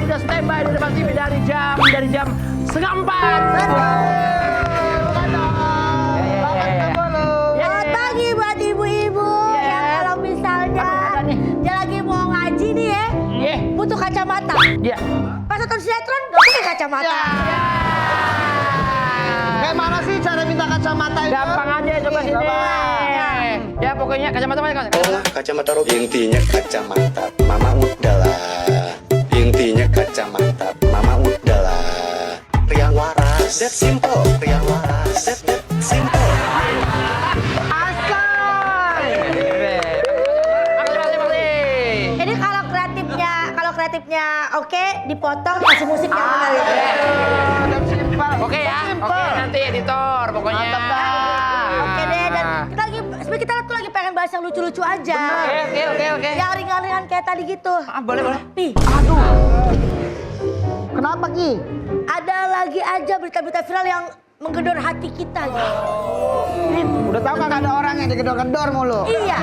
sudah standby di depan TV dari jam 3:30. Selamat pagi buat ibu-ibu yang kalau misalnya dia lagi mau ngaji nih ya, butuh kacamata. Iya. Pas nonton sinetron nggak pakai kacamata. Kayak mana sih cara minta kacamata itu? Gampang aja coba sini. Ya pokoknya kacamata mana? Kacamata Robi. Intinya kacamata mama udahlah. Intinya kacamata mama udahlah. Riang waras, that simple. Riang waras, that simple. Ini kalau kreatifnya oke, dipotong kasih musik yang benar ya. Oke ya. Oke nanti editor pokoknya. Oke deh, dan kita tuh lagi pengen bahas yang lucu-lucu aja. Oke. Yang ringan-ringan kayak tadi gitu. Boleh. Pi, Kenapa Ki? ada lagi aja berita-berita viral yang menggedor hati kita gitu. Udah tahu kan ada orang yang digedor-gedor mulu. Iya.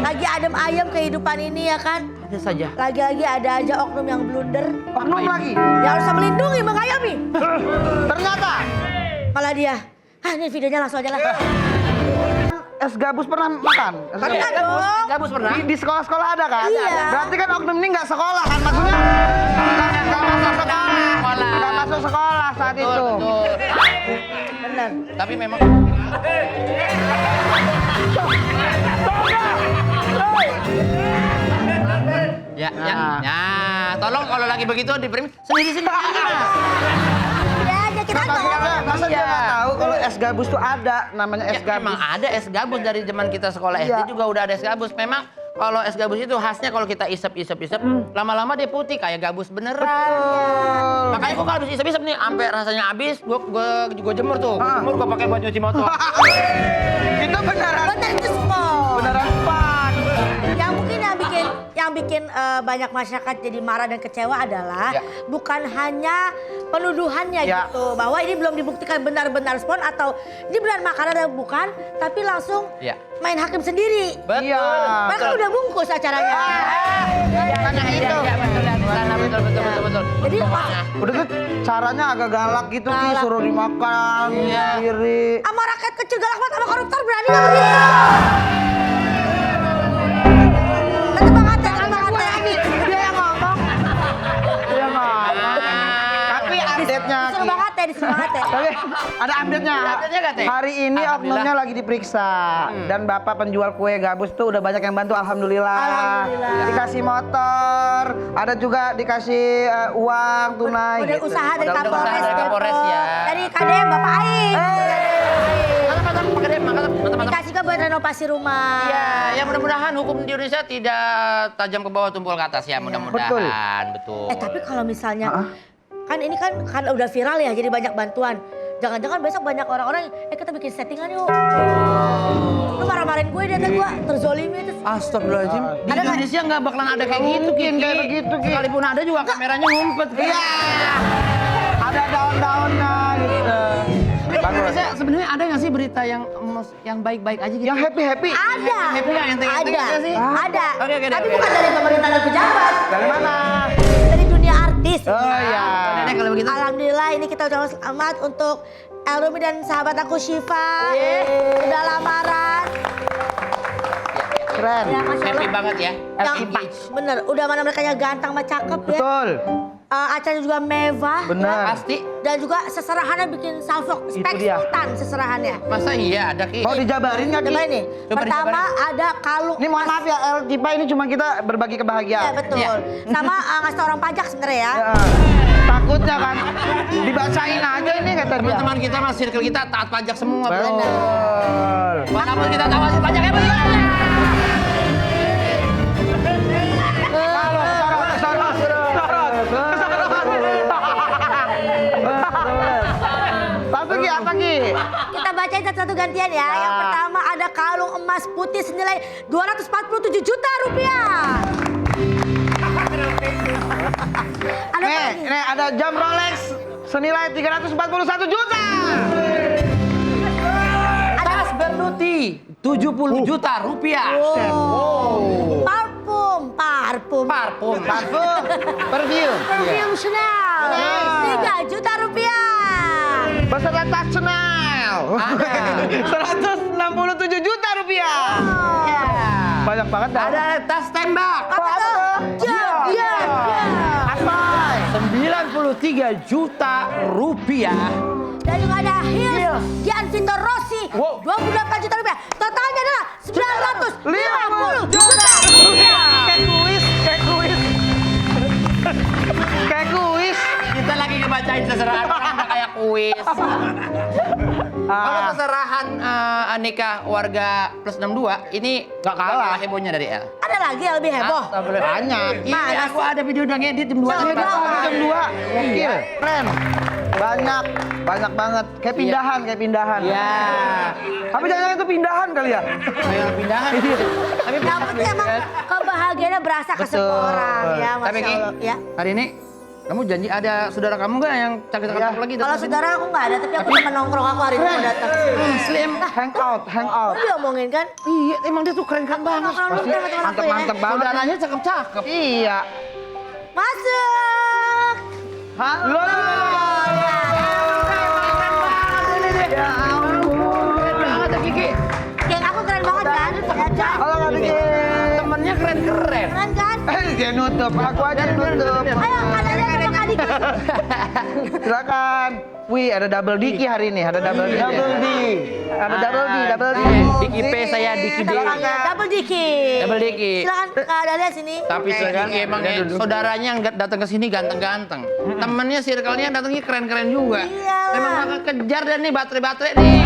Lagi adem ayem kehidupan ini ya kan. Ada saja. Lagi-lagi ada aja oknum yang blunder. Oknum lagi. Yang harusnya melindungi, mengayomi. Ternyata Malah dia. Ini videonya langsung aja lah. es gabus pernah makan? Es Pernah gabus. dong. Gabus pernah? Di sekolah-sekolah ada kan? Iya. Berarti kan oknum ini nggak sekolah kan? Maksudnya nggak masuk sekolah. Nggak masuk sekolah saat itu. Betul. Bener. Tapi memang Ya, tolong kalau lagi begitu di print sendiri. Ya aja kita Masa dia nggak tahu kalau es gabus tuh ada namanya es gabus? Memang ada es gabus dari zaman kita sekolah Iya. SD juga udah ada es gabus. Memang kalau es gabus itu khasnya kalau kita isep, lama-lama dia putih kayak gabus beneran. Makanya gua kalau habis isep nih, sampai rasanya habis, gua jemur tuh. Jemur gua pakai buat nyuci motor. Itu beneran. bener itu semua. Beneran pan. Yang mungkin yang bikin banyak masyarakat jadi marah dan kecewa adalah Ya. bukan hanya penuduhannya Ya. gitu, bahwa ini belum dibuktikan benar-benar spon atau ini benar makanan atau bukan, tapi langsung Ya. main hakim sendiri. Betul. Iya. Mereka udah bungkus acaranya. Karena itu. Betul. Jadi Udah tuh caranya agak galak gitu Ki, Galak. suruh dimakan sendiri. sama rakyat kecil galak banget sama koruptor berani nggak begitu? Nanti Bang Ate, dia yang ngomong. Iya nggak? Tapi update-nya Disuruh Ki. Bang Ate, disuruh Bang Ate. Tapi ada update-nya. Update-nya nggak, Teh? Hari ini Alhamdulillah. oknumnya lagi diperiksa dan bapak penjual kue gabus tuh udah banyak yang bantu, alhamdulillah. Alhamdulillah. Dikasih motor, ada juga dikasih uang tunai. Model gitu. usaha dari Modal Kapolres, usaha dari Kapolres, Depok. ya. Dari KDM Bapak Aing. Mantap. Dikasih ke buat renovasi rumah. Iya, ya mudah-mudahan hukum di Indonesia tidak tajam ke bawah tumpul ke atas ya, mudah-mudahan. Betul. Tapi kalau misalnya kan ini kan udah viral ya, jadi banyak bantuan. Jangan-jangan besok banyak orang-orang, kita bikin settingan yuk. Lu marah-marahin gue, dia gue terzolimi terus. Astagfirullahaladzim. Di Ada nggak? Indonesia nggak bakalan ada kayak gitu, mungkin Kiki. kayak begitu, Ki. Sekalipun ada juga kameranya ngumpet. Iya. Ada daun-daunnya gitu. Di Indonesia sebenarnya ada nggak sih berita yang baik-baik aja gitu? Yang happy-happy. Ada. Happy nggak? Enteng-enteng Ada. nggak sih? Ada. Oke, Tapi oke. bukan dari pemerintah dan pejabat. Dari mana? Dari dunia artis. Oh iya. Udah deh kalau begitu. Alhamdulillah ini kita ucapkan selamat untuk Elrumi dan sahabat aku Syifa. Udah lamaran. Keren. Ya, Masya Happy Allah. banget ya. Yang bener, udah mana mereka ganteng sama cakep ya. Betul. Acaranya juga mewah. Benar. Pasti. Dan juga seserahannya bikin salfok, Itu spek dia. sultan seserahannya. Masa iya ada Ki? Mau dijabarin nggak Ki? Coba ini, Coba pertama dijabarin. ada kalung. Ini mohon maaf ya El Tipa, ini cuma kita berbagi Ya kebahagiaan. betul. Iya. Sama ngasih tau orang pajak sebenarnya ya. Ya, takutnya kan dibacain aja ini kata dia. Teman-teman kita mas, circle kita taat pajak semua. Bro. Betul. Walaupun kita tahu hasil pajaknya bagaimana? Tapi Ki, apa Ki? Kita bacain satu-satu gantian ya. Yang pertama ada kalung emas putih senilai 247 juta rupiah. Ada apa lagi? Nih ada jam Rolex senilai 341 juta. Tas Bernuti 70 juta rupiah. Wow. Parfum, Pak. Parfum. Parfum. Parfum. Perfume. Perfume Chanel. 3 juta rupiah. Beserta tas Chanel. 167 juta rupiah. Banyak banget dah. Ada tas tembak. Apa tuh? Ya. Asoy. 93 juta rupiah. Dan juga ada Heels Gianvito Rossi. Wow. 28 juta rupiah. Totalnya adalah 950 juta rupiah. Kayak kuis. Kayak kuis. Kita lagi ngebacain seserahan orang udah kayak kuis. Kalau keserahan nikah warga plus 62 ini Nggak kalah. hebohnya dari El. Ada lagi yang lebih heboh. Banyak. Iya, aku ada video udah ngedit jam 2 Jam 2. Jam 2. Gokil. Keren. Banyak banget. Kayak pindahan. Iya. Tapi jangan itu pindahan kali ya. Kayak pindahan. Tapi Yang penting emang kebahagiaannya berasa ke semua Betul. orang ya, Tapi Masya Ki, Allah. Ya. hari ini kamu janji ada saudara kamu nggak yang cakep-cakep Iya. lagi? Kalau saudara aku nggak ada, tapi aku teman nongkrong aku hari ini mau datang. Slim. Hangout. Kok diomongin kan? Iya, emang dia tuh keren-keren banget. Nongkrong dulu sama teman aku ya. Mantep banget. Saudaranya cakep-cakep. Iya. Masuk. Halo. Ya ampun, keren banget ya Kiki. Geng aku keren banget kan? Ya kan? Halo Kak Diki. Temennya keren-keren. Keren kan? Dia nutup, aku aja yang nutup. Ayo, kalian sama Kak Diki. Silakan. Wih, ada double Diki hari ini, ada double D. Double D. Ada double D. Diki P, saya Diki D. Double Diki. Double Diki. Silakan Kak Dahlia sini. Tapi si Diki emang ya, saudaranya yang datang ke sini ganteng-ganteng. Temennya circle-nya datangnya keren-keren juga. Iyalah. Memang kakak kejar dan nih baterai-baterai nih.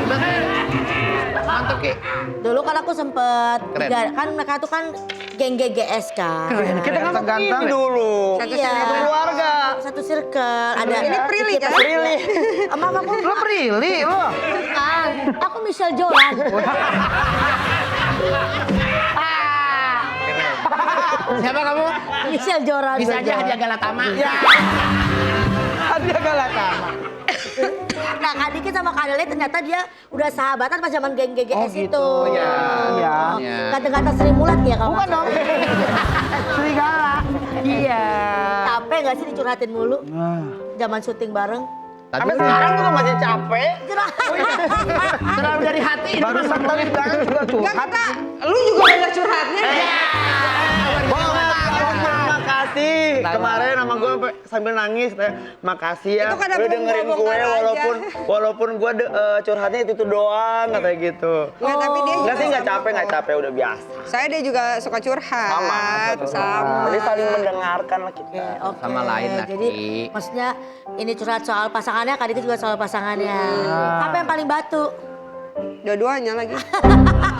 Baterai. Mantap Ki. Dulu kan aku sempet, Keren. kan mereka tuh kan geng GGS kan. Kita kan ganteng dulu. Iya. Keluarga. Satu circle. Ada Ini Prilly kan? Prilly. Mama aku Lo Prilly lo. bukan. Aku Michelle Jolan. Siapa kamu? Michelle Jolan. Bisa aja hadiah Galatama. Hadiah Galatama. Nah, Kak Diki sama Kak Dahlia ternyata dia udah sahabatan pas zaman geng GGS Oh, itu. gitu. Iya. Iya. Ganteng-ganteng Sri Mulat ya kalau Bukan nggak dong. salah. Serigala. Iya. Capek gak sih dicurhatin mulu? Zaman syuting bareng. Sampai sekarang juga masih capek. Terlalu dari hati. ini Baru Mas. sampai di belakang juga curhat. Lu juga banyak curhatnya. Makasih. Kemarin sama gue sambil nangis, makasih ya. Itu karena Udah belum dengerin gua gue bongkar aja. walaupun gue curhatnya itu doang katanya gitu. Ya tapi dia Enggak juga sih, sama nggak capek, udah biasa. Saya dia juga suka curhat. Sama. Jadi saling mendengarkan lah kita. Oke, Sama lain lah, jadi Ki. maksudnya ini curhat soal pasangannya, Kak Diki juga soal pasangannya. Apa yang paling batu? Dua-duanya lagi.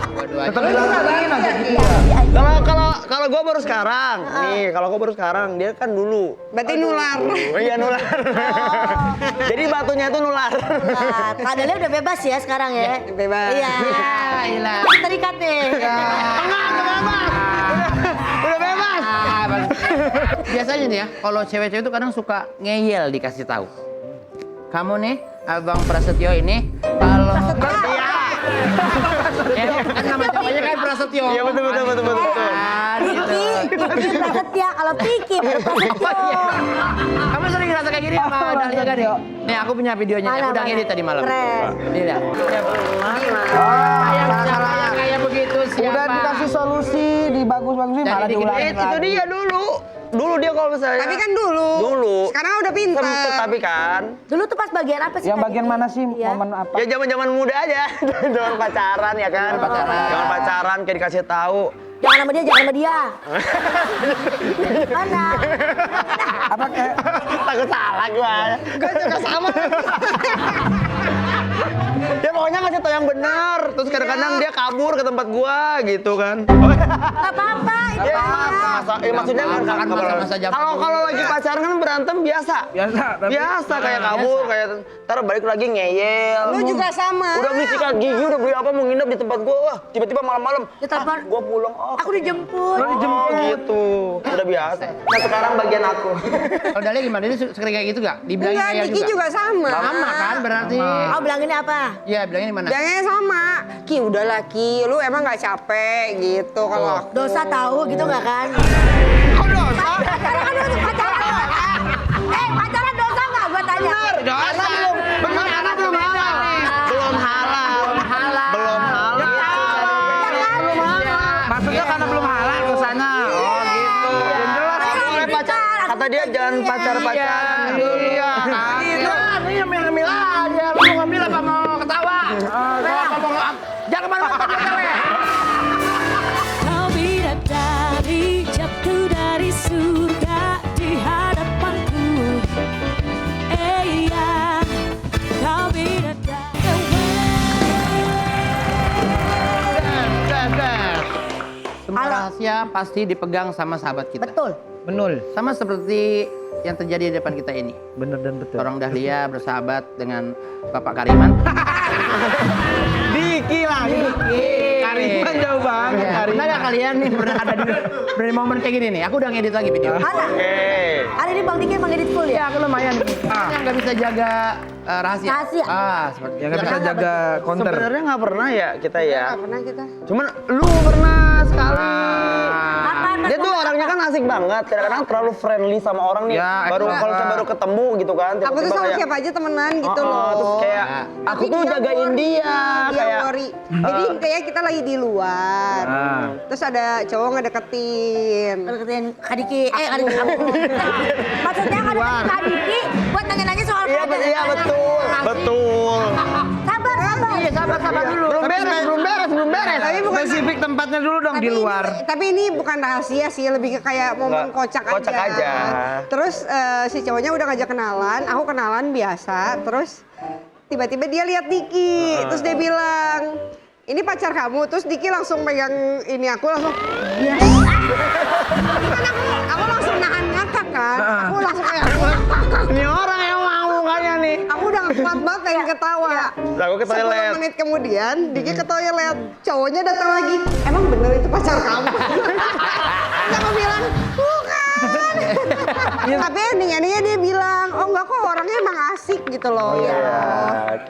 Dua-duanya. Tetap bilangin aja gitu ya. Kalau gue baru sekarang, kalau gue baru sekarang, dia kan dulu. Berarti nular. Oh iya nular. Jadi batunya itu nular. Nah, Kak Dahlia udah bebas ya sekarang ya? Bebas. Iya. Gila. Masih terikat nih. Udah bebas. Biasanya nih ya, kalau cewek-cewek itu kadang suka ngeyel dikasih tahu. Kamu nih, Abang Prasetyo ini, kalau ya, kan nama cowoknya kan Prasetyo. Iya betul. Kan, gitu. Piki Prasetya, kalau Piki baru Prasetyo. Kamu sering ngerasa kayak gini sama Dahlia kan ya? Nih aku punya videonya, Mana, aku udah mana? ngedit tadi malam. Keren. Nih lihat. Siapa yang kayak begitu siapa? Udah dikasih solusi, dibagus-bagusin Jadi malah dikit-dikit. diulangin lagi. Itu dia dulu. Dulu dia kalau misalnya. Tapi kan dulu. Dulu. Sekarang udah pintar. Sempet tapi kan. Dulu tuh pas bagian apa sih? Yang Kak bagian Diki? mana sih? Iya. Momen apa? Ya zaman muda aja. Zaman pacaran ya kan. Zaman pacaran kayak dikasih tahu. Jangan sama dia, jangan sama dia. Mana? Apa kayak takut salah gua. Gua juga sama. Dia pokoknya ngasih tau yang benar. Terus kadang-kadang dia kabur ke tempat gua gitu kan. Gak apa-apa, itu Ya, aja. maksudnya kan masa-masa zaman kalau lagi pacaran kan berantem biasa. Biasa kayak kabur, kayak ntar balik lagi ngeyel. Lu juga sama. Udah beli sikat gigi, udah beli apa mau nginep di tempat gua. Wah, tiba-tiba malam-malam. Dia telepon. Gua pulang. Oh, Aku dijemput. oh gitu. Udah biasa. Nah, sekarang bagian aku. Kalau Dahlia gimana? Dia sering kayak gitu gak? Dibilangin Enggak, kayak Diki juga sama. Sama kan berarti. Oh, bilanginnya apa? Iya, bilangnya di mana? Bilangnya sama. Ki udahlah Ki, lu emang nggak capek gitu kalau aku. Dosa tahu gitu nggak kan? Kok dosa? Pacaran dosa nggak? Gue tanya. Dosa belum. Bener, karena belum halal. Belum halal. Belum halal. Maksudnya karena belum halal ke sana. Oh gitu. Belum jelas. Boleh pacar. Kata dia jangan pacar-pacaran. Iya. Ini ngemil-ngemil aja. Lu mau ngemil apa mau ketawa? Jangan kemana-mana cewek. Kau bidadari jatuh dari surga di hadapanku. Iya, kau bidadari. Semua rahasia pasti dipegang sama sahabat kita. Betul. Benul. Sama seperti yang terjadi di depan kita ini. Bener dan betul. Seorang Dahlia bersahabat dengan Bapak Kariman. Diki lah. Kariman jauh banget. Pernah gak kalian nih pernah ada di momen kayak gini nih? Aku udah ngedit lagi video. Mana? Hari ini Bang Diki emang edit full Ya ya? aku lumayan. Yang nggak bisa jaga rahasia. Rahasia. Seperti Ya nggak bisa jaga counter. Sebenarnya nggak pernah ya kita ya. Nggak pernah kita. Cuman lu pernah sekali. Apa? Dia tuh orangnya kan asik banget. Kadang-kadang terlalu friendly sama orang nih. Ya, baru emang. kalau saya baru ketemu gitu kan. Aku tuh tiba-tiba sama kayak, siapa aja temenan gitu "Oh, loh. terus kayak aku Tapi tuh dia jagain worry. dia Dia kayak worry. Jadi kayak kita lagi di luar. Terus ada cowok ngedeketin. Deketin Kak Diki. Kak Diki kamu. Maksudnya ngedeketin Kak Diki buat nanya-nanya soal iya betul. Betul. Sabar. Iya sabar dulu. Belum beres. Tapi bukan Spesifik tempatnya dulu dong di luar. Tapi ini bukan rahasia sih, lebih ke kayak momen Nggak, kocak aja. kocak aja. Terus si cowoknya udah ngajak kenalan, aku kenalan biasa. Terus tiba-tiba dia lihat Diki, terus dia bilang, ini pacar kamu. Terus Diki langsung pegang ini aku langsung, yes. Kan aku langsung nahan ngakak kan. Aku langsung kayak, Ini orang yang mau kayaknya nih. aku udah kuat banget pengen ketawa. Lah, aku ke toilet. 10 menit kemudian, Diki ke toilet. Cowoknya datang lagi, emang bener itu pacar kamu? Terus aku bilang, bukan. Tapi endingnya dia bilang, oh enggak kok orangnya emang asik gitu loh.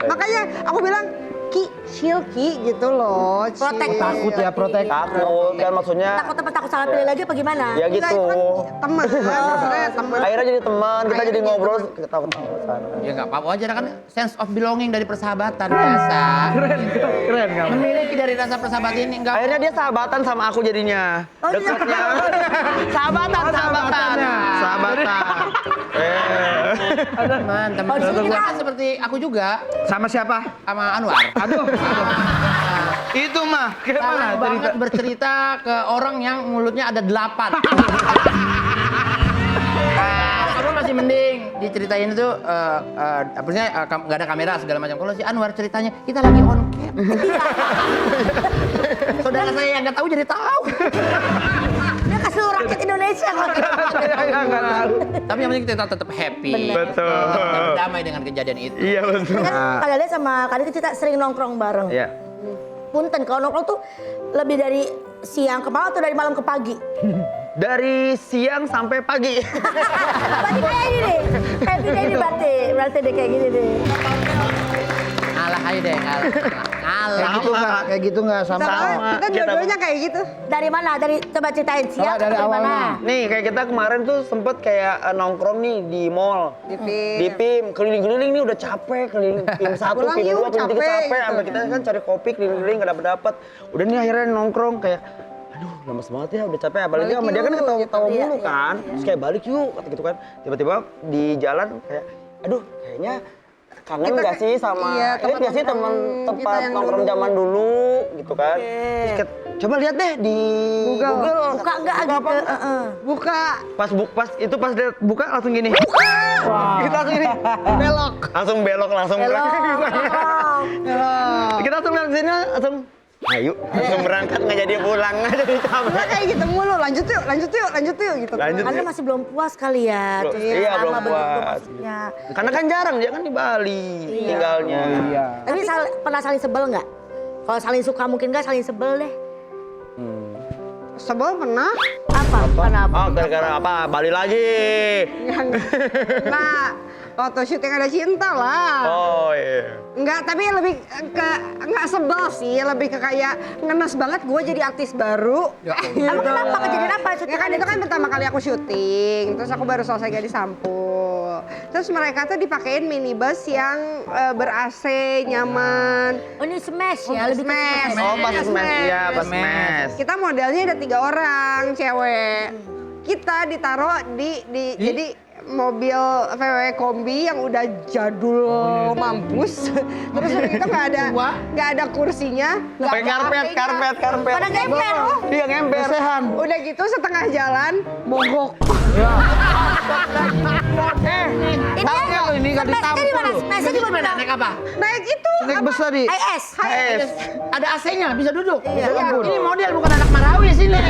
Makanya aku bilang, Ki, chill Ki gitu loh. chill. Protek. Takut ya protek. Takut kan maksudnya. Takut salah pilih lagi apa gimana? Ya Enggak, gitu. itu kan teman, maksudnya teman. Akhirnya jadi teman, kita jadi ngobrol, ketawa-tawa sana. Ya nggak apa-apa aja kan sense of belonging dari persahabatan biasa. Keren nggak? Memiliki dari rasa persahabatan ini enggak. Akhirnya dia sahabatan sama aku jadinya. Oh, iya. Dekatnya. Sahabatan. Teman-teman. Kita seperti aku juga Sama siapa? sama Anwar. Aduh. Itu mah. Gimana Selalu banget cerita? bercerita ke orang yang mulutnya ada 8. Aku masih mending diceritain itu nggak ada kamera segala macam. Kalau si Anwar ceritanya kita lagi on cam. Saudara saya yang nggak tahu jadi tahu. Dia kasih rakyat Indonesia kok. Nggak tahu. Tapi yang penting kita tetap happy. Betul. Tetap berdamai dengan kejadian itu. Iya betul. Kan Kak Dahlia sama Kak Diki kita sering nongkrong bareng. Iya. Punten, kalau nongkrong tuh lebih dari siang ke malam atau dari malam ke pagi? Dari siang sampai pagi. Berarti kayak gini deh. Kayak gini deh berarti deh kayak gini deh. Ngalah aja deh, ngalah. Kayak gitu nggak sama. Kita dua-duanya kayak gitu. Dari mana? Coba ceritain siang Dari atau awalnya. mana? Nih kayak kita kemarin tuh sempet kayak nongkrong nih di mall. Di PIM, keliling-keliling nih udah capek, keliling PIM 1, Pulang PIM 2, yuk, PIM 3 capek, capek. gitu. Sampai kita kan cari kopi keliling-keliling nggak dapet. Udah nih akhirnya nongkrong kayak, aduh lemes banget ya udah capek. Apalagi Balik sama dia kan yuk, ketawa-ketawa gitu. mulu kan. Terus kayak balik yuk kata gitu kan. Tiba-tiba di jalan kayak, aduh kayaknya kangen Kita gak sih sama iya, ini gak sih tempat tempat kita yang nongkrong dulu. zaman dulu gitu kan. Terus kayak, coba lihat deh di Google. Buka enggak Buka gitu? Buka. Pas dia buka langsung gini. Kita langsung gini. Belok. Langsung belok langsung berangkat. Kita langsung lihat sini langsung ayo langsung berangkat nggak jadi pulang nggak jadi Kita capek. kayak gitu mulu, lanjut yuk gitu. Lanjut. Karena masih belum puas kali ya. Belum- Terus iya, lama belum begitu puas. maksudnya. Karena kan jarang dia kan di Bali tinggalnya. Iya. Tapi pernah saling sebel nggak? Kalau saling suka mungkin nggak, saling sebel deh. sebel pernah. Apa? Kenapa? Oh, gara-gara apa? Balik lagi. Nah, waktu syuting Ada Cinta lah. Oh iya. Enggak, tapi lebih ke enggak sebel sih, lebih ke kayak ngenes banget gue jadi artis baru. Emang kenapa? Kejadian apa? Ya kan itu kan pertama kali aku syuting, terus aku baru selesai Gadis Sampul. Terus mereka tuh dipakein minibus yang ber-AC, nyaman. Oh ini smash ya, lebih ke Smash. smash. Oh, pas smash. Iya, pas smash. Kita modelnya ada 3 orang, cewek. Kita ditaruh di jadi mobil VW kombi yang udah jadul mampus. Terus udah gitu nggak ada kursinya, nggak Pakai ada karpet. Pada ngemper. Iya, ngemper. Udah gitu setengah jalan mogok. Ini kan smashnya di mana? Smashnya di mana? Naik apa? Naik itu Naik bus tadi. IS. Ada AC-nya, bisa duduk. Iya. Ini model bukan anak Marawi sini.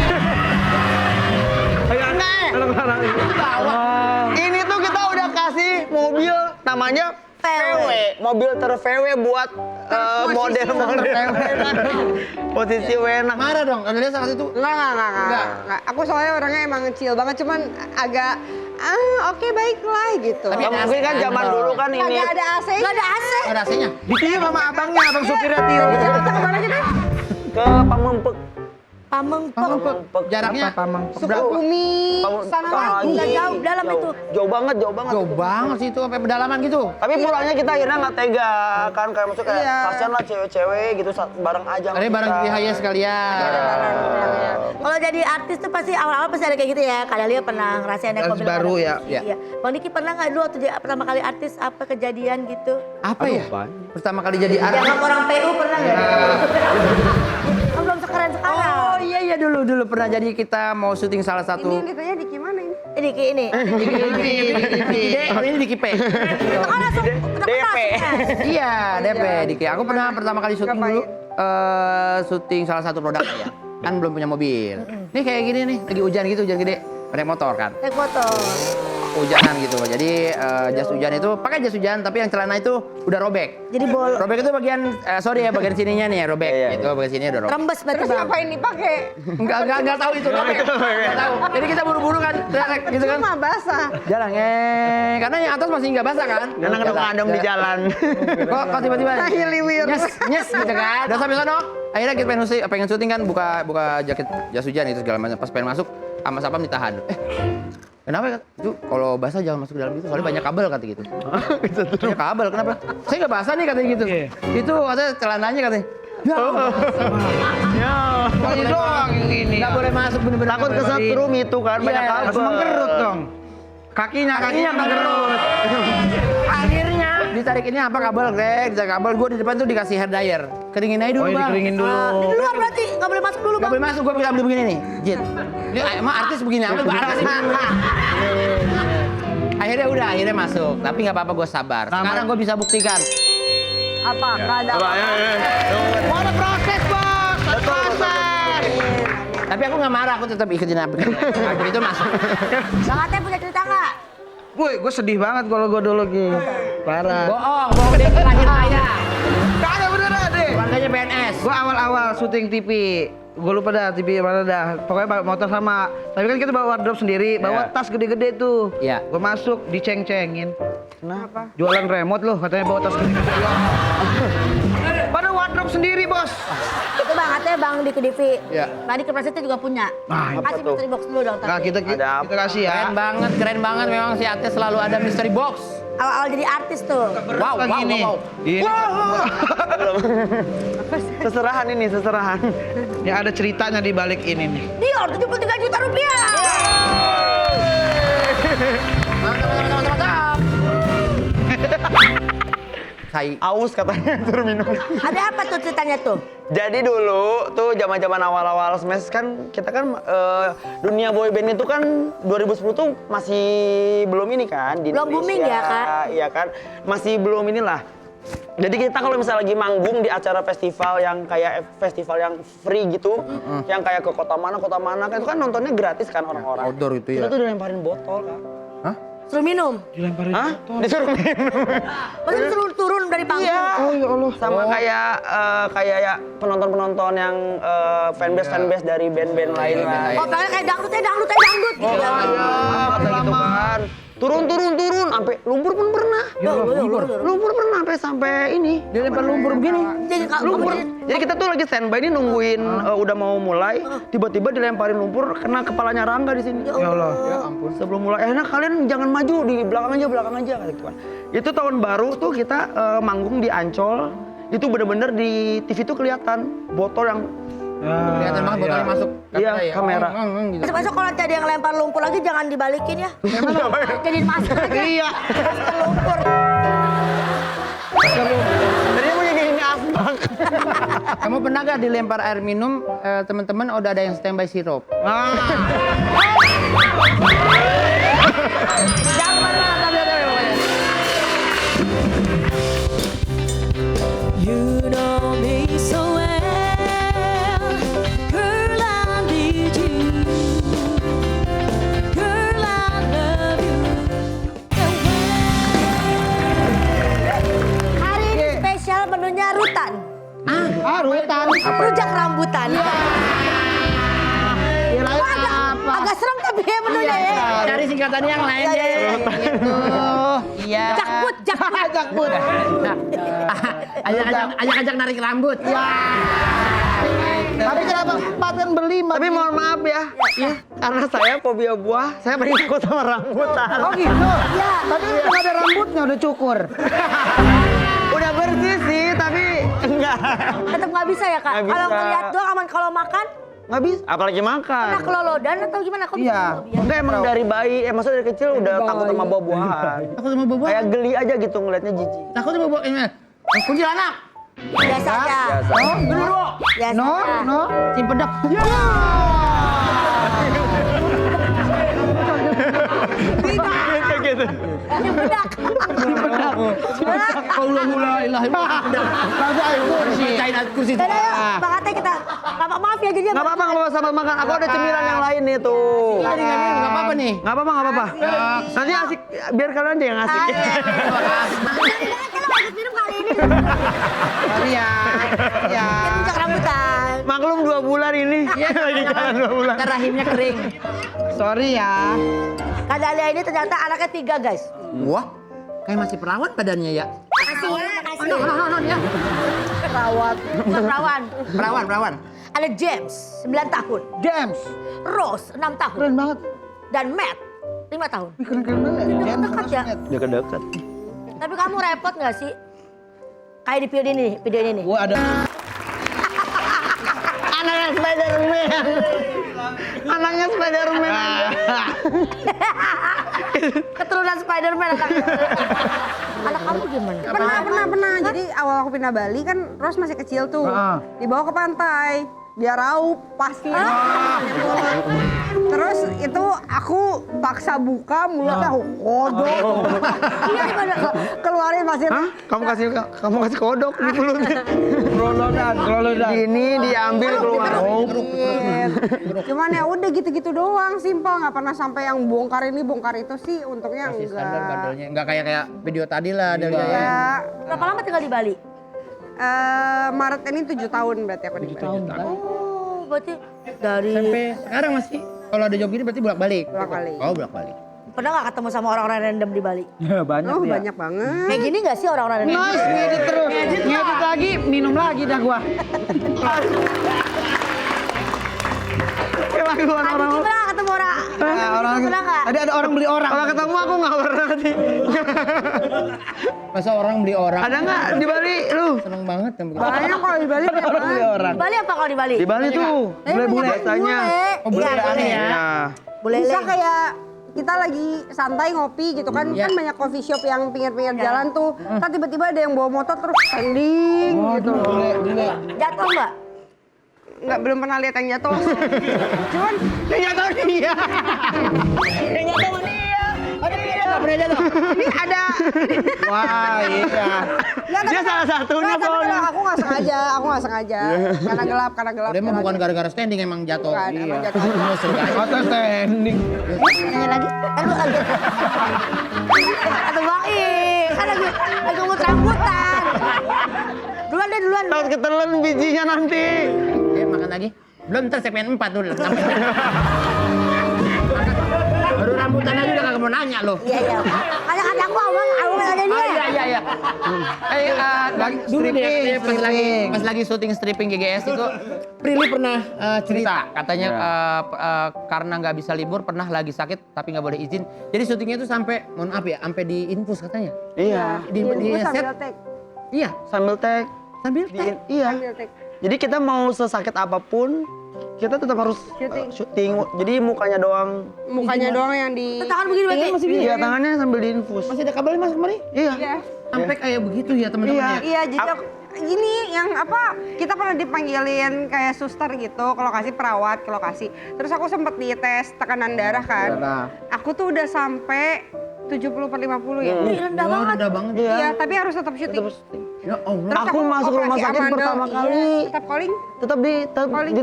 Ini tuh kita udah kasih mobil namanya VW. Mobil ter-VW buat model-model. Posisi enak. Marah dong, ada lihat saat itu. Enggak. Aku soalnya orangnya emang kecil banget, cuman agak oke baiklah gitu. Tapi ada Mungkin kan AC-nya zaman dong. dulu kan ini. Nggak ada AC. Nggak ada AC. Ada AC-nya. Ditiup sama abangnya, abang supirnya tiup. Kita kemana kita? Ke Pamengpek. Pamengpek. Jaraknya Pamang. Sukabumi, sana lagi. Nggak jauh, dalam itu. Jauh banget. jauh banget sih itu sampai pedalaman gitu. Tapi pulangnya kita akhirnya nggak tega kan, kayak maksudnya kayak Iya. kasihan lah cewek-cewek gitu bareng aja. sama Ada barang kita. Cihaya sekalian. Kalau jadi artis tuh pasti awal-awal pasti ada kayak gitu ya. Kalian lihat pernah ngerasain naik Artis mobil baru mana? ya. Iya. Iya. Bang Diki pernah nggak dulu waktu dia pertama kali artis apa kejadian gitu? Apa ya? Pertama kali jadi artis. Dianggap orang PU pernah nggak? Kan belum sekeren sekarang. Oh iya dulu pernah jadi kita mau syuting salah satu. Ini ditanya di gimana ini? Diki ini. Ini di Kipe. Kita kan langsung udah kenal DP. smash. Iya, DP Diki. Aku pernah pertama kali syuting dulu syuting salah satu produk ya. Kan belum punya mobil. Ini kayak gini nih, lagi hujan gitu, hujan gede. Naik motor kan. Naik motor. Hujanan gitu. Jadi jas hujan itu pakai jas hujan tapi yang celana itu udah robek. Jadi bol. Robek itu bagian bagian sininya nih ya robek. Iya, Itu bagian sini udah robek. Rembes berarti Terus bang. ngapain dipakai? Enggak tahu itu robek. Enggak tahu. Jadi kita buru-buru kan, trek gitu kan. Cuma basah. Jalan karena yang atas masih nggak basah kan. Karena ketemu Adam di jalan. Kok tiba-tiba Hiliwir. nyes gitu kan. Udah sampai sono. Akhirnya kita pengen syuting kan buka jaket jas hujan itu segala macam. Pas pengen masuk sama sapam ditahan. Kenapa? Itu kalau basah jangan masuk ke dalam gitu, soalnya banyak kabel kata gitu. Banyak kabel, kenapa? Saya nggak basah nih katanya gitu. Itu katanya celananya katanya. Ya. Ini doang yang ini. Nggak boleh masuk bener-bener. Takut kesetrum itu kan, banyak Iya. kabel. Harus mengkerut dong. Kakinya mengkerut. Akhirnya ditarik ini apa kabel, Greg? Ditarik kabel, gue di depan tuh dikasih hair dryer. Keringin aja dulu, Oh, Bang. dikeringin dulu. Di luar berarti nggak boleh masuk dulu Gak bang. boleh masuk, gue bisa beli begini nih, Jit. Ini emang artis begini apa? Artis akhirnya masuk, tapi nggak apa-apa gue sabar. Sekarang gue bisa buktikan. Apa? Nggak ada. Mau ada proses, Bos. Ada proses. Tapi aku nggak marah, aku tetap ikutin apa. Akhirnya itu masuk. Bang Ate punya cerita nggak? Gue sedih banget kalau gue dulu gitu. Parah. Bohong dia lahir kaya. Gak ada beneran deh. Keluarganya PNS. Gue awal-awal syuting TV. Gue lupa dah TV mana dah. Pokoknya bawa motor sama. Tapi kan kita bawa wardrobe sendiri, bawa tas gede-gede tuh. Iya. Gue masuk, diceng-cengin. Kenapa? Jualan remote loh, katanya bawa tas gede-gede. Pada wardrobe sendiri, Bos. Itu Bang Ate Bang Diki Divi. Iya. Tadi ke Prasetya juga punya. Nah, Kasih tuh? mystery box dulu dong. Nah, tapi. kita kasih ya. Keren banget memang si Ate selalu ada mystery box. Awal-awal jadi artis tuh. Wow. Ini. Seserahan ini, seserahan. Ya ada ceritanya di balik ini nih. Dior 73 juta rupiah. Mantap. Aus katanya suruh minum. Ada apa tuh ceritanya tuh? Jadi dulu tuh zaman-zaman awal-awal smash kan kita kan dunia boyband itu kan 2010 tuh masih belum ini kan di Belum booming Indonesia. ya, Kak? Iya kan, masih belum inilah. Jadi kita kalau misalnya lagi manggung di acara festival yang kayak festival yang free gitu, yang kayak ke kota mana kan itu kan nontonnya gratis kan orang-orang. Outdoor itu Kita ya. tuh dilemparin botol kan. Hah? Suruh minum. Dilemparin. Hah? Disuruh minum. Masa suruh turun dari panggung. Iya. Oh ya Allah. Sama kayak ya penonton-penonton yang fanbase dari band-band lain lah. Oh, pengen kayak dangdut gitu ya. Kata gitu kan. Turun, sampai lumpur pun pernah. Lumpur pernah sampai ini. Dilempar lumpur begini. Jadi kalau Lumpur. Jadi kita tuh lagi standby ini nungguin udah mau mulai, tiba-tiba dilemparin lumpur kena kepalanya Rangga di sini. Ya Allah. Ya ampun. Sebelum mulai, kalian jangan maju di belakang aja gitu kan. Itu tahun baru tuh kita manggung di Ancol. Itu bener-bener di TV tuh kelihatan botol yang Kelihatan banget botolnya masuk Iya, kamera. Gitu. Besok kalau nanti ada yang lempar lumpur lagi jangan dibalikin ya. Jadi masker aja. Iya. Masker lumpur. Sebenarnya mau jadi ini asbak. Kamu pernah gak dilempar air minum, teman-teman udah ada yang standby sirup? Jangan pernah tapi ada yang lain. You know me so well, girl, I need you. Girl, I love you. Hari ini spesial menunya rutan. Rutan. Rujak rambutan. Agak serem tapi ya menunya ya. Cari singkatannya yang lain deh. Gitu. Iya. Jakput. Ajak-ajak narik rambut. Ya. Tapi kenapa paten berlima? Tapi mohon maaf ya, karena saya fobia buah, saya paling takut sama rambutan. Oh gitu? Iya. Tapi nggak ada rambutnya, udah cukur. Udah bersih sih, tapi enggak. Tetap nggak bisa ya kak. Nggak Kalau bisa. ngeliat doang aman, kalau makan Nggak bisa, apalagi makan. pernah kelolodan atau gimana? Kok bisa Iya. kelolodan? Enggak, emang dari bayi, maksudnya dari kecil udah takut sama buah-buahan. Takut sama bobo. Kayak geli aja gitu ngeliatnya jijik. Takut sama bobo ini. Kuntilanak. Biasa aja. Oh, Genderuwo. Biasa no, aja. no. Cimpedak. Kayak gitu. Ini bedak. Hula ilahi. Percayain kursi. Dadah yuk, Bang Ate kita. Maaf ya jadi. Nggak apa-apa, nggak apa-apa sama makan. Aku ada cemilan yang lain nih tuh. Enggak apa-apa nih. Nggak apa-apa, nggak apa-apa. Nanti asik, biar kalian aja yang asik. Kalau bagus minum kali ini. Sorry ya. Ya. Rujak rambutan. Maklum 2 bulan ini. Lagi jalan 2 bulan. Ntar rahimnya kering. Sorry ya. Kak Dahlia ini ternyata anaknya 3 guys. Wah, kayak masih perawan badannya ya. Makasih ya, makasih. Non ya. Perawat. Bukan perawan. Perawan. Ada James, 9 tahun. James. Rose, 6 tahun. Keren banget. Dan Matt, 5 tahun. Wih, keren banget. Dekat-dekat ya. Deket-deket. Tapi kamu repot nggak sih? Kayak di video ini nih. Gua ada. Anaknya Spiderman. Anaknya Spiderman. Keturunan Spiderman anaknya. Anak kamu gimana? Pernah. Jadi awal aku pindah Bali kan Rose masih kecil tuh. Dibawa ke pantai. Dia raup pasti. Terus itu aku paksa buka mulutnya kodok. Iya gimana? Keluarin pasir. Kamu kasih kodok di mulutnya. Grolodan. Gini diambil keluar. Cuman ya udah gitu-gitu doang, simpel, nggak pernah sampai yang bongkar ini bongkar itu sih, untungnya Masih enggak. standar bandelnya. Enggak kayak video tadi lah Delia ya. Ya, Berapa lama tinggal di Bali? Maret ini 7 tahun berarti aku di Bali. Oh, berarti dari... Sampai sekarang masih. Kalau ada job gini berarti bolak-balik. Bolak-balik. Oh, bolak-balik. Pernah nggak ketemu sama orang-orang random di Bali? Ya, banyak Oh dia. banyak banget. Kayak gini nggak sih orang-orang random? Nice, ngedit terus. Ngedit lagi, minum lagi dah gua. Kayak lagu Adi orang. pernah nggak ketemu orang? Orang Pernah nggak? tadi ada orang beli orang. Kalau ketemu aku nggak pernah sih. Masa orang beli orang. Ada nggak di Bali lu? Seneng banget yang begitu. Banyak kalau di Bali banyak Orang beli banget. orang. Di Bali apa kalau di Bali? Di Bali tuh. Bule-bule. Biasanya. Oh, bule Iya, aneh ya. Ya. Boleh Bisa leng. kayak kita lagi santai ngopi gitu kan, Iya. kan banyak coffee shop yang pinggir-pinggir jalan tuh. Kan tiba-tiba ada yang bawa motor terus standing gitu loh. Jatuh nggak? Nggak, belum pernah lihat yang jatuh. Cuman Yang tahu dia. Nggak pernah jatuh. ini ada. Wah, iya. Dia salah satunya Nggak, tapi soalnya. kalau aku nggak sengaja. Karena gelap. Dia mah bukan gara-gara standing emang jatuh. Bukan, emang jatuh. Masa standing. Nanya lagi? Lu lagi. Atau bang, kan lagi ngomong rambutan. takut ketelan bijinya nanti. Makan lagi. Belum ntar segmen 4 dulu. Baru rambutan aja udah kagak mau nanya lo. Iya. Kadang-kadang aku awal ada dia. Iya. Dulu deh pas lagi syuting stripping GGS itu Prilly pernah cerita katanya karena nggak bisa libur pernah lagi sakit tapi nggak boleh izin. Jadi syutingnya itu sampai mohon maaf ya sampai di infus katanya. Iya. Di set. sambil take. Iya, Sambil tag. sambil tag. Iya. Sambil take. Jadi kita mau sesakit apapun, kita tetap harus syuting. Jadi mukanya doang. Mukanya doang yang di... Tangan begini berarti. Iya, tangannya sambil diinfus. Masih ada kabelnya Mas kemari? Iya. Iya. Sampai kayak begitu ya teman-teman ya. Iya, jadi gini yang apa kita pernah dipanggilin kayak suster gitu ke lokasi, perawat ke lokasi. Terus aku sempet dites tekanan darah kan. Aku tuh udah sampai 70/50 ya. Rendah banget. Udah banget. Iya, tapi harus tetap syuting. Ya Allah. Terus Aku masuk rumah operasi sakit amandel. pertama Iya, kali. tetap calling. Tetap di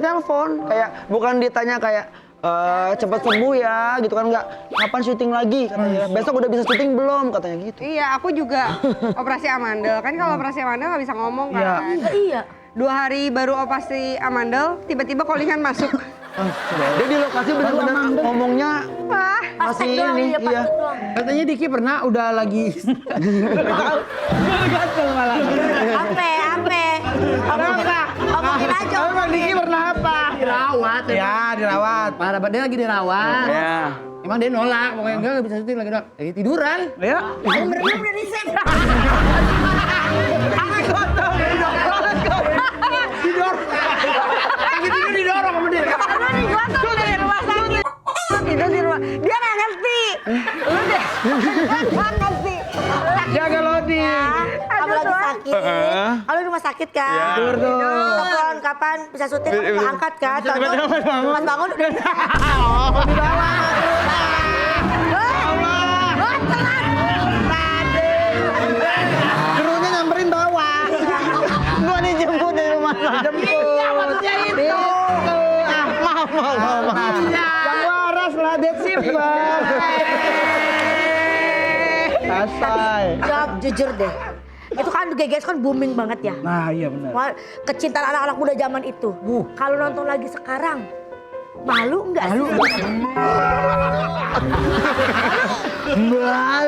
telepon, kayak bukan ditanya kayak cepat sembuh ya, gitu kan nggak. Kapan syuting lagi? Katanya. Besok udah bisa syuting belum? Katanya gitu. Iya, aku juga operasi amandel. Kan kalau operasi amandel nggak bisa ngomong kan. Iya. 2 hari baru operasi amandel, tiba-tiba callingan masuk. Dia di lokasi benar-benar ngomongnya masih ini, iya. Katanya Diki pernah udah lagi Ampe. Ngomongin aja. Emang Diki pernah apa? dirawat. Ya, dirawat. Parah banget, dia lagi dirawat. Iya. Emang dia nolak, pokoknya enggak bisa syuting lagi dong. Tiduran. Ya. Bener-bener udah riset. Lagi tidur didorong sama dia. Aduh nih gua tuh dari rumah sakit. Tidur di rumah. Dia nggak ngerti. Lu deh. Nggak ngerti. Jaga loading. Kamu lagi sakit. Kamu di rumah sakit kan? Tidur tuh. Telepon kapan bisa syuting kamu nggak angkat kan? Tonton pas bangun udah. Di bawah. Krunya nyamperin bawah. Gua dijemput dari rumah sakit. Iya, maksudnya itu. Maaf. Yang waras lah, that's simple. Asai. Jawab jujur deh. Itu kan GGS kan booming banget ya. Nah, iya benar. Wah, kecintaan anak-anak muda zaman itu. Kalau nonton lagi sekarang, malu nggak sih?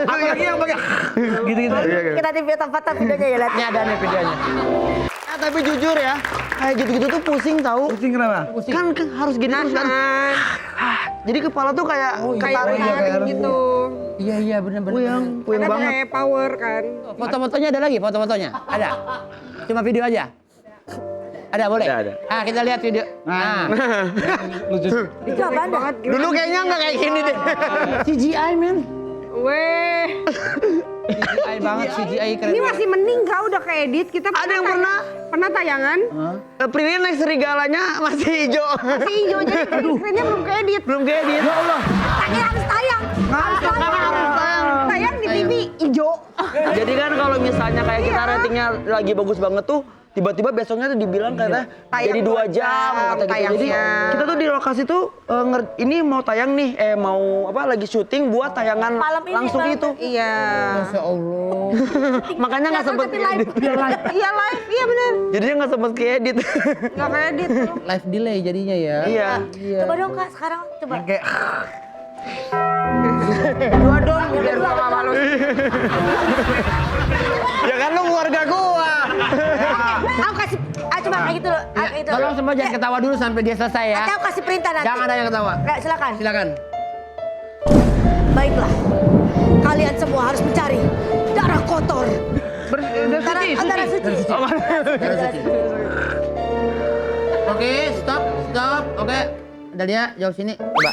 Apalagi yang pakai gitu-gitu. Kita di tempat videonya ya, lihat. Ini ada nih videonya. Tapi jujur ya, kayak gitu-gitu tuh pusing tahu. Pusing kenapa? Kan harus gini terus kan. Jadi kepala tuh kayak ketarik gitu. Iya bener-bener. puyeng Karena banget. kayak power kan. Foto-fotonya ada lagi, foto-fotonya? Ada? Cuma video aja? Ada, boleh? Ada. Ah, kita lihat video. Nah. Itu apaan dah? Dulu kayaknya nggak kayak gini deh. CGI, men. Weh. CGI banget, CGI keren. Ini masih mending kau udah keedit. Kita Ada yang pernah tayangan. Prilly naik serigalanya masih hijau. Si hijau jadi screennya belum keedit. Belum kayak dia. Ya Allah. Tanya harus tayang. Tayang di TV hijau. Jadi kan kalau misalnya kayak kita ratingnya lagi bagus banget tuh, tiba-tiba besoknya tuh dibilang katanya jadi 2 jam kata gitu. Jadi tayangnya. kita tuh di lokasi tuh ini mau tayang nih, mau apa lagi syuting buat tayangan Malam ini langsung banget. itu. Iya. Masya Allah. Makanya nggak sempet Tapi live. edit. Iya live, iya bener. Jadinya nggak sempet edit. Nggak keedit. Live delay jadinya ya. Iya. Coba dong Kak, sekarang coba. Kayak Dua dong biar gua nggak malu. Ya kan lu keluarga gua. Aku kasih, coba kayak gitu loh. Kayak gitu. Tolong semua jangan ketawa dulu sampai dia selesai ya. Nanti aku kasih perintah nanti. Jangan ada yang ketawa. Nggak, silakan. Silakan. Baiklah. Kalian semua harus mencari darah kotor. Darah suci. Darah suci. Oke, stop. Oke. Dalia, jauh sini. Coba.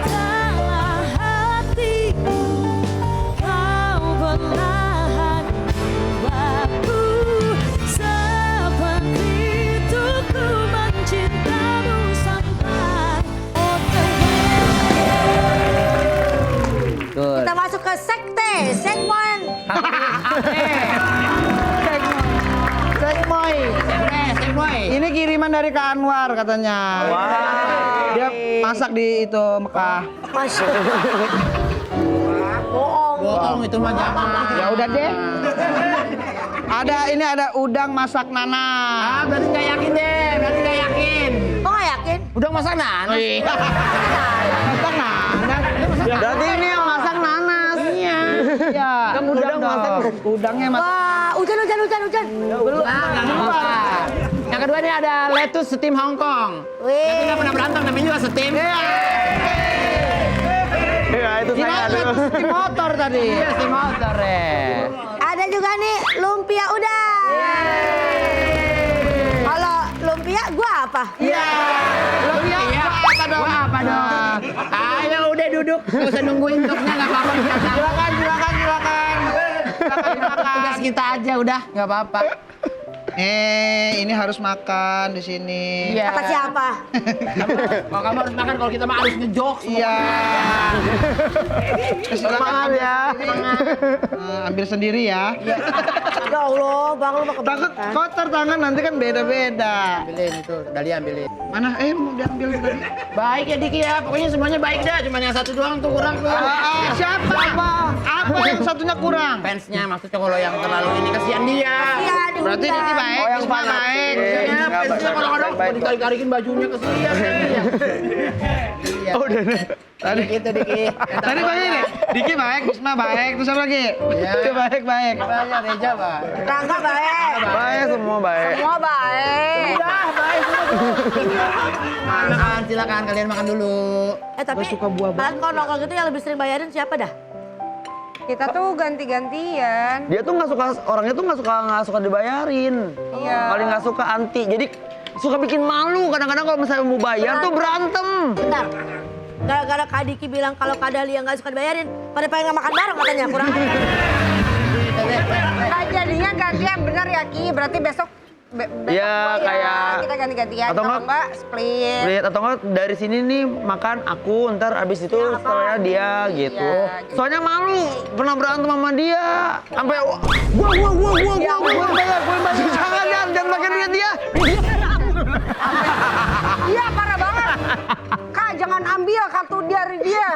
Salah hatiku, kau perlahan membuatku seperti itu ku mencintamu sampai Good. Kita masuk ke sekte, segmen. Segmoy. Segmoy. Ini kiriman dari Kak Anwar katanya. Dia masak di itu Mekah. Masya Allah. dong, itu mah jangan. Ya udah deh. Ada udang masak nanas. Ah, berarti nggak yakin deh, berarti nggak yakin. Kok nggak yakin? Udah masak nanas. Masak nanas. Berarti ini yang masak nanas. Iya. Ya, kan udang masak. Udangnya masak. Wah, hujan. Belum. Nah, nggak apa. Yang kedua ini ada lettuce steam Hong Kong. Wih. Tapi nggak pernah berantem, namanya juga steam. Ya itu saya aduh. Di motor tadi. Iya, steam motor ya. Ada juga nih lumpia udang. Kalau lumpia gua apa? Iya. Lumpia apa dong? Gua apa dong? Ayo udah duduk, nggak usah nungguin truknya, nggak apa-apa. Silakan. Tugas kita aja udah, nggak apa-apa. Ini harus makan di sini. Iya. Kata siapa? Kalau kamu harus makan, kalau kita mah harus ngejokes. Iya. Semangat ya. Ambil sendiri ya. Ya Allah, Bang lu mau Takut kebangetan. kotor tangan nanti kan beda-beda. Ambilin itu, Dahlia ambilin. Mana? Mau diambil tadi. Baik ya Diki ya, pokoknya semuanya baik dah. Cuma yang satu doang tuh kurang tuh. Siapa? Apa yang satunya kurang? Fansnya maksudnya kalau yang terlalu ini kasihan dia. Iya, Berarti diundang. Diki baik, Oh, yang Bisma fanatik. baik. Ya, Nggak fansnya baik. kadang-kadang Baik, mau ditarik-tarikin bajunya kasihan kan dia. Iya. Oh, udah. Tadi gitu Diki. Tadi baik nih. Diki baik, Bisma baik, terus apa lagi? Iya. Baik. Banyak Reja, Pak. Rangga baik. Baik semua baik. Semua baik. Udah, baik semua. Makan, silakan kalian makan dulu. Tapi Gua suka buah kalian kalau nongkrong gitu yang lebih sering bayarin siapa dah? Kita tuh ganti-gantian. Dia tuh orangnya tuh nggak suka dibayarin. Iya. Paling nggak suka anti. Jadi suka bikin malu kadang-kadang kalau misalnya mau bayar tuh berantem. Bentar. Gara-gara Kak Diki bilang kalau Kak Dahlia nggak suka dibayarin, pada pengen nggak makan bareng katanya, kurang aja. Nah, jadinya gantian bener ya Ki. Berarti besok besok Iya, gua kayak- kita ganti-gantian. atau Kalau nggak- enggak split. Lihat atau enggak dari sini nih makan aku, ntar abis itu setelahnya dia gitu. Iya, gitu. Soalnya malu pernah berantem sama dia sampai gua bayar. Jangan pakai duit dia. Iya parah banget. Kak jangan ambil kartu dari dia.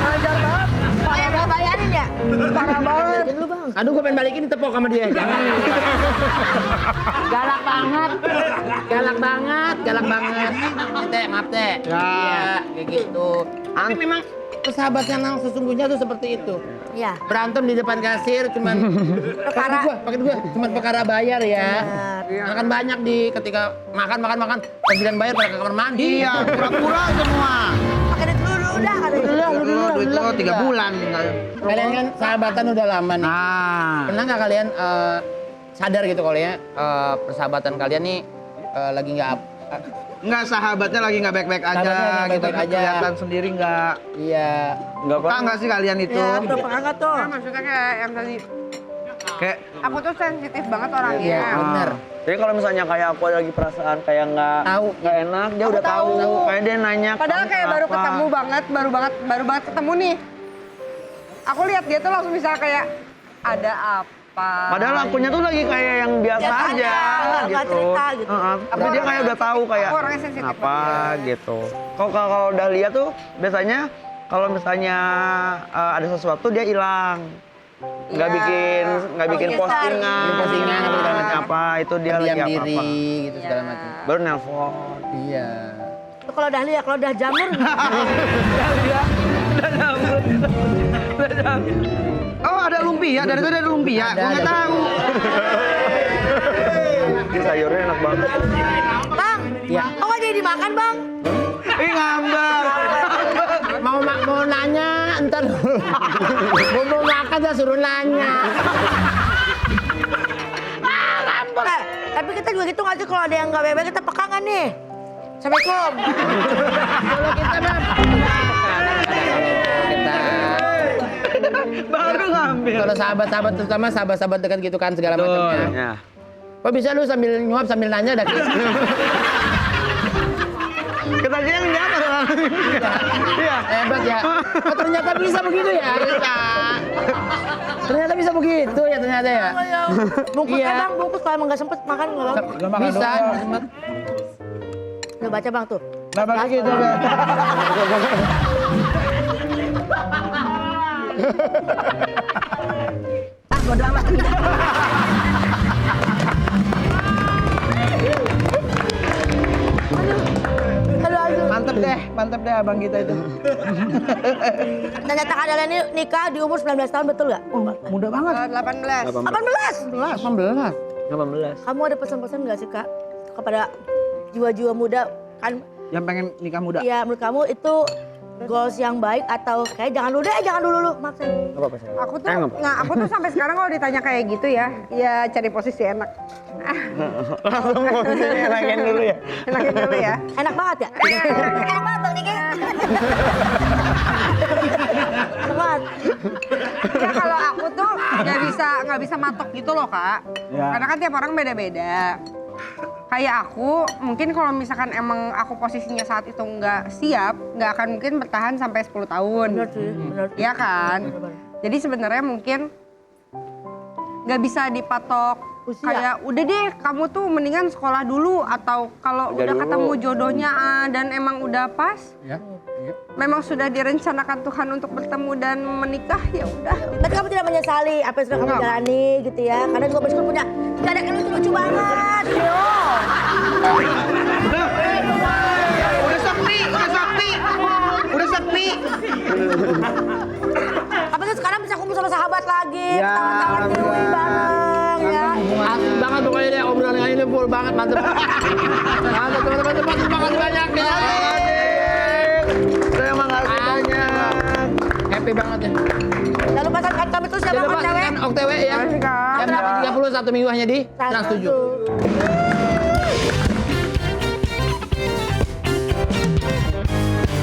Ajar banget. Kayak nggak bayarin ya? Parah banget. Aduh, gue pengen balikin ditepok sama dia. Jangan. Galak banget. Teh, maaf teh. Iya, kayak gitu. Tapi memang persahabatan yang sesungguhnya tuh seperti itu. Iya. Berantem di depan kasir cuman pakai gua cuman perkara bayar ya. Makan banyak di ketika makan pas bilang bayar pada ke kamar mandi. Iya, pura-pura semua. Pakai duit dulu udah katanya. Duit lo 3 bulan. Kalian kan sahabatan udah lama nih. Nah. Pernah nggak kalian sadar gitu kalau ya persahabatan kalian nih lagi nggak Enggak, sahabatnya lagi nggak baik-baik aja, Sahabatnya nggak gitu baik-baik aja. kelihatan sendiri nggak. iya. Enggak Peka nggak sih kalian itu? Ya, udah peka tuh. Nah, maksudnya kayak yang tadi. Kayak Aku tuh sensitif banget orangnya. Iya, benar. Jadi kalau misalnya kayak aku ada lagi perasaan kayak nggak enak, dia udah tahu. Kayak dia nanya. Padahal "Kamu kayak baru kenapa?" ketemu banget, baru banget ketemu nih. Aku lihat dia tuh langsung bisa kayak ada apa. Padahal akunya tuh lagi kayak yang biasa Biasa aja aja, nggak gitu. cerita gitu. Tapi dia kayak udah tahu kayak Aku orangnya sensitif apa banget. gitu. Kalau udah lihat tuh biasanya kalau misalnya ada sesuatu dia hilang. Nggak bikin Iya. postingan, Postingan apa segala macam. apa itu dia lagi Diam apa-apa. diri gitu segala macam. Baru nelpon. Iya. Tuh kalau Dahlia, kalau udah jamur oh ada lumpia, dari tadi ada lumpia. Gue nggak tahu. Ini sayurnya enak banget. Bang, Iya. kok nggak jadi dimakan bang? Ih ngambek. Mau nanya entar mau makan ya suruh nanya. Tapi kita juga gitu nggak sih kalau ada yang nggak bebek kita peka nggak nih? Assalamualaikum. Kalau kita mah kita Baru ngambil. kalau sahabat-sahabat terutama sahabat-sahabat dekat gitu kan segala macamnya. Ya. Kok bisa lu sambil nyuap sambil nanya dah gitu? Kita aja yang jawab. Iya. Hebat ya. Oh, ternyata bisa begitu ya. Ternyata bisa begitu ya ternyata ya. Bungkus Iya. bang, bungkus kalau emang nggak sempet makan nggak apa-apa. Bisa. Udah baca bang tuh. Nggak pakai gitu. Ah, bodo amat. Aduh. Mantep deh abang kita itu. Ternyata kalian ini nikah di umur 19 tahun, betul nggak? Oh, muda banget. 18. 18? 18. Kamu ada pesan-pesan nggak sih, Kak? Kepada jiwa-jiwa muda, kan Yang pengen nikah muda. ya menurut kamu itu goals yang baik atau kayak jangan dulu lu, maksain. Aku tuh sampai sekarang kalau ditanya kayak gitu ya cari posisi enak. Langsung posisinya enakin dulu ya. Enakin dulu ya. Enak banget ya? Enak banget Bang Diki. Enak banget. Ya kalau aku tuh nggak bisa matok gitu loh Kak. Ya. Karena kan tiap orang beda-beda. Kayak aku, mungkin kalau misalkan emang aku posisinya saat itu nggak siap, nggak akan mungkin bertahan sampai 10 tahun. Benar sih, benar. Iya kan? Jadi sebenarnya mungkin nggak bisa dipatok. Usia. Kayak udah deh kamu tuh mendingan sekolah dulu atau kalau Udah udah dulu. ketemu jodohnya dan emang udah pas, memang sudah direncanakan Tuhan untuk bertemu dan menikah ya udah. Tapi kamu tidak menyesali apa yang sudah kamu jalani gitu ya. Karena juga bersyukur punya gadis yang lucu-lucu banget. Yo. Udah sepi. Apa tuh sekarang bisa kumpul sama sahabat lagi, Ya, ketawa-tawa tiwi bareng ya. Asik banget pokoknya deh, obrolan kali ini full banget, mantep. Mantep teman-teman, terima kasih banyak ya. Terima kasih banyak. Happy banget ya. Jangan lupa saksikan kami terus ya Jangan Bang lupa OTW. kan OTW ya. Terima kasih, Kak. Jam 8.30 Trans 7 nya di Trans 7. Trans 7.